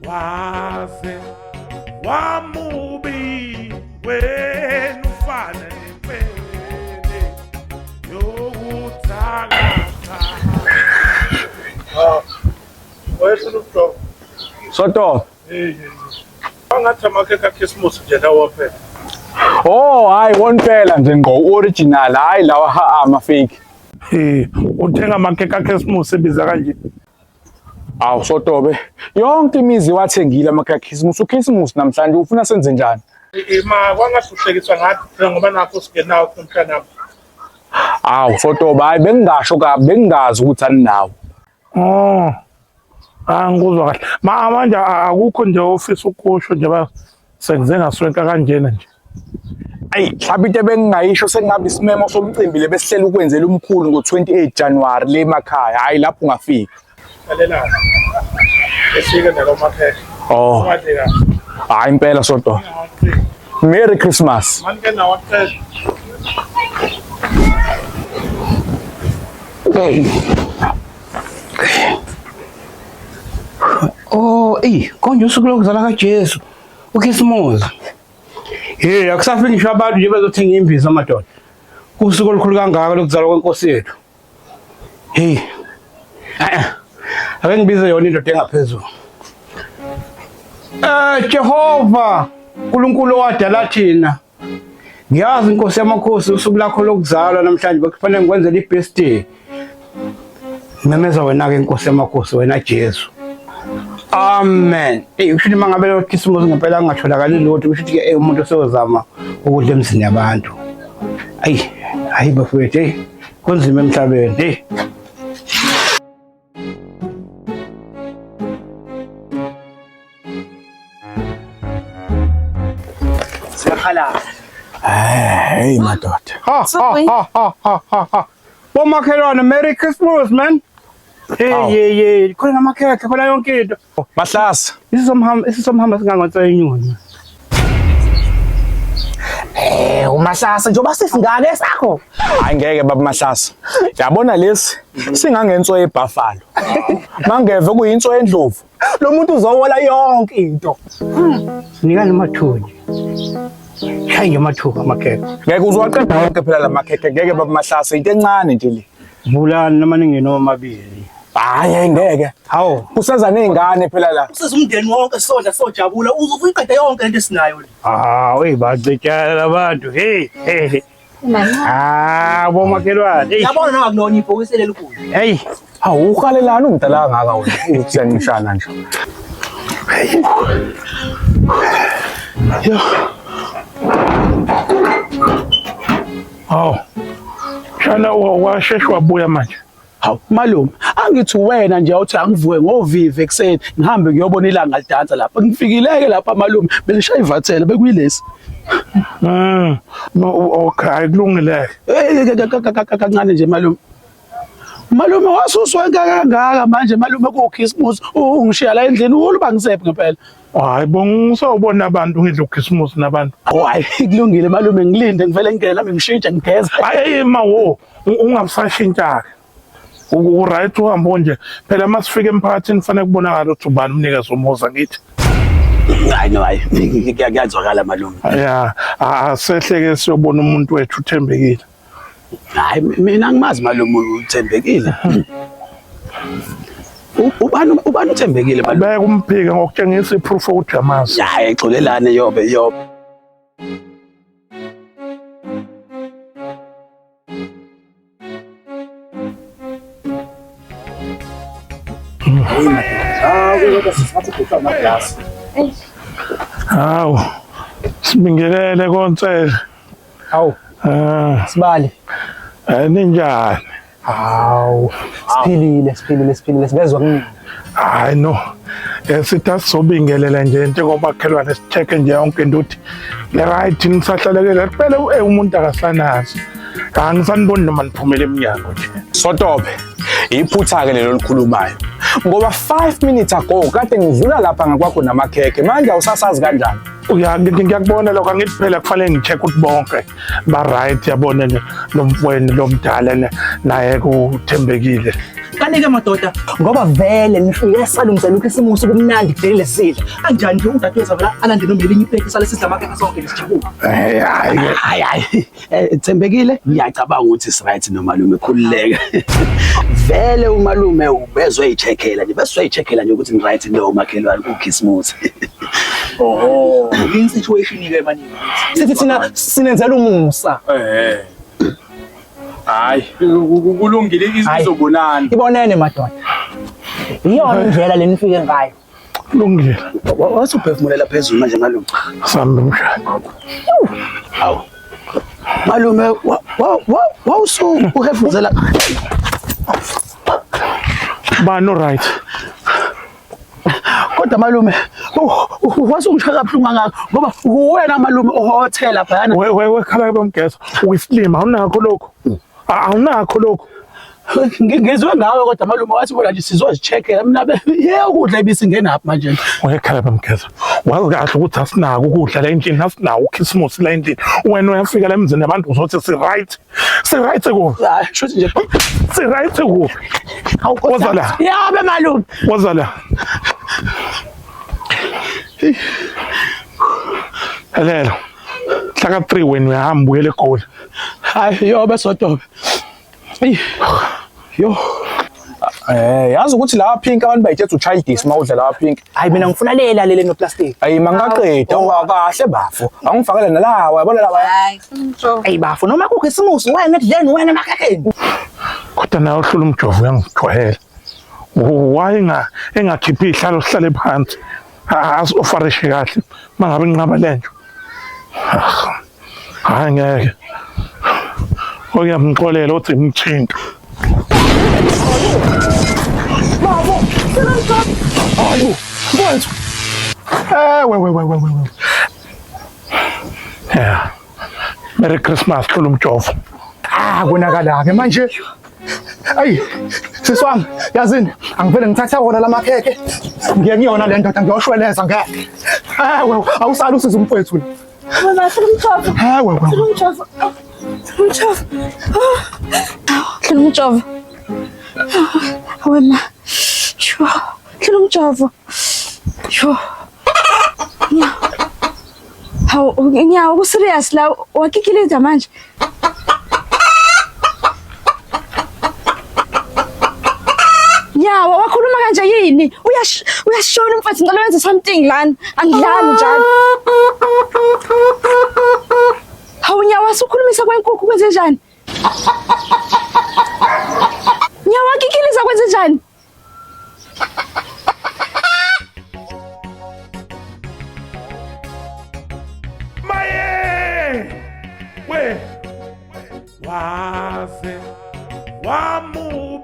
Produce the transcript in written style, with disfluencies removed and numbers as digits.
wase wamubi wena ufana nempele yokuthakatha. Wayesuludo Soto. Angathi amakeke Christmas nje lawo phela. Oh, hayi wonphela nje ngo original, hayi lawa ama fake. Uthenga amakeke Christmas ebiza kanje. Awu Sotobe, yonke imizi wathengile amakeke Christmas. uChristmas namhlanje ufuna senze njani? Ma kwangahluhlekiswa ngathi ngoba nakho singenawo umhlana. Awu Sotobe, hayi bengingasho kabi, bengingazi ukuthi aninawo. Oh. Ngizwa kahle. Manje akukho nje office ukusho nje ba senze ngaswenka kanjena nje. Ayi, mhlawumbe bengingayisho sengabe isimemo somcimbi lebesihlela ukwenzela umkhulu ngo28 January le emakhaya. Hayi lapho ungafika. Lalela. Esike nalo makeke. Oh. Hayi impela Soto. Merry Christmas. Manje nawo phela. Oh, konje usuku lokuzalwa kaJesu. uKhisimusi. Akusafiki ngisho abantu nje bezothenga imbiza amadoda. Kusuku olukhulu kangaka lokuzalwa kwenkosi yethu. Ake ngibize yona indoda engaphezulu. Jehova, uNkulunkulu owadala thina. Ngiyazi inkosi yamakhosi usuku lakho lokuzalwa namhlanje bekufanele ngikwenzele ibirthday. Ngimemeza wena ke inkosi yamakhosi wena Jesu. Amen. Ushuthi mangabe lo Christmas ngempela ngatholakala lutho ushuthi ke umuntu osozama ukudla emzini yabantu. Hayi bafowethu, konzima emhlabeni. Siyakhala. Hey madoda. Bomakhelwane, Merry Christmas man. Khona namakhekhe khona yonke into. Mahlasa. Isizomhamba singangatsaya inyoni. Umahlasa njengoba sisingane sakho. Hayi ngeke baba Mahlasa. Yabona lesi singangenswa eBuffalo. Mangeve kuyintswa endlovu. Lo muntu uzowola yonke into. Sinikani amathunji. Hayi nje amathuba amakhekhe. Ngeke uzwaqeda wonke phela lamakhekhe, ngeke baba Mahlasa into encane nje le. Vulani namaningi noma mabili. Hayi ngeke. Hawo, Kuseza nezingane phela la. Usizumndeni wonke sodla sojabula uzofuyiqeda yonke lento esinayo le. Bacetshela abantu. Bomakhelwane. Yabona nawe kunona ibhokisi leli kude. Awuhalelana umdala kangaka wena uthi yanishana nje. Shana washeshwa wabuya manje. Hawu malume, angithi wena nje uthi angivuke ngovive ekseni ngihambe ngiyobona ilanga lidansa lapha. Ngifikileke lapha malume, belishaya ivathela bekuyilesi. Okay, kulungile. Kancane nje malume. Malume wasuswa kangaka manje malume kuChristmas ungishiya la endlini uluba ngisephi ngempela. Hayi bongisawubona abantu ngidla uChristmas nabantu. Hayi kulungile malume ngilinde ngivele ngene nami ngishintshe ngigeze. Hayi mawo ungabusashintsha. Right uhambo nje phela masifika emphakathini kufanele kubonakala ukuthi ubani umnikeza umuza ngithi. Hayi kuyazwakala malume. Asehleke siyobona umuntu wethu uthembekile. Hayi mina ngimazi malume uthembekile. Ubani uthembekile malume? Beka umphika ngokutshengisa iproof ukuthi amazi. Hayi exolelane yobe. Hawu. Sibingelele kontsele. Hawu. Sibali. Ninjani? Hawu. Siphilile sibezwa kuningi. Hayi no. Sithi asobingelela nje njengoba makhelwane sicheke nje yonke into uthi le right nisahlalekela phela umuntu akasanazi. Angisaniboni noma niphumele eminyango nje. Sotobe, iphutha ke lelo likhulumayo. Ngoba 5 minutes ago kade ngidlula lapha ngakwakho namakhekhe manje awusasazi kanjani? Ngiyakubona lokho angithi phela kufanele ngicheck ukuthi bonke ba right yabona lo mfweni lo mdala naye kuthembekile. Kanike madoda. Ngoba vele nifike salungisela ukhisimusi kumnandi kudeli lesidla. Kanjani nje udadewethu vela alande noma elinye ipheki sale sidla amakeke sonke lesijabule. Hayi Thembekile ngiyacabanga ukuthi is-right nomalume khululeka. Vele umalume ubezwe icheckela nje bese uyicheckela nje ukuthi ni-right no makhelwane kukhisimusi. Oh, in situation ke manje. Sithi thina sinenzela umusa. Hayi kulungile izobonana. Ibonene madoda. Iyona indlela lenifike ngayo. Kulungile. Wathi uphefumulela phezulu manje malume. Sambe mshana. Awu. Malume wawusu uhefuzela. Bano right. Kodwa malume wasungisha kabuhlungu ngakho ngoba uwena malume uhotel lapha yana. Wekhala bamgeza. Uyislima awunakho lokho. Awunakho lokho. Ngizwe ngawe kodwa malume wathi bona nje sizozicheckela mina ukudla ibisi ngenaphi manje. Wekhala bamgeza. Wazi kahle ukuthi asinako ukudla la endlini asinawo ukhisimusi la endlini. Wena uyafika la emzini abantu uzothi si-right. Si-right kuphi? Hayi shothi nje Si-right kuphi? Woza la. yabe malume. Woza la. Hello. Hlaka 3 wena uyahamba uyele eGoli. Hayi yobe sodobe. Yo. Yazi ukuthi la pink abantu bayithethe uchildis mawudla la pink. Hayi mina ngifuna lalele ngoplastic. Ayi mangaqeda kahle bafo. Angifakela nalawa yabona lawa. Hayi bafo noma kukhisimusi wena ekudleni wena emakakeni. Kodwa nawe uhlula umjovo uyangijwayela. Engakhiphi ihlalo sihlale phansi. Asofarishe kahle mangabe nginqaba lenjo. Hayi ngeke. Oyamxolela uthi ngithinta. Babo, Hayi, mfowethu. We. Yeah. Merry Christmas hlula umjovo. Konakala ke manje. Ayi, siswami, yazini, angivele ngithatha wona lamakheke. Ngiye ngiyona le ndoda ngiyoshweleza ngeke. Awusali usiza umfowethu. Wena umjovo. Umjovo. Umjovo. Hlala umjovo. Wena. Sho. Hlala umjovo. Sho. Hawu, ngiyawo ku serious la wakikiliza manje. Yawa wakhuluma kanje yini? Uyashona mfethu ngicela wenze something lana. Angidlali njalo. Hawu nyawa usukhulumisa kwenkukhu kwenze njani? Nyawa kikiliza kwenze njani? Maye! We! Waze! Wamubi!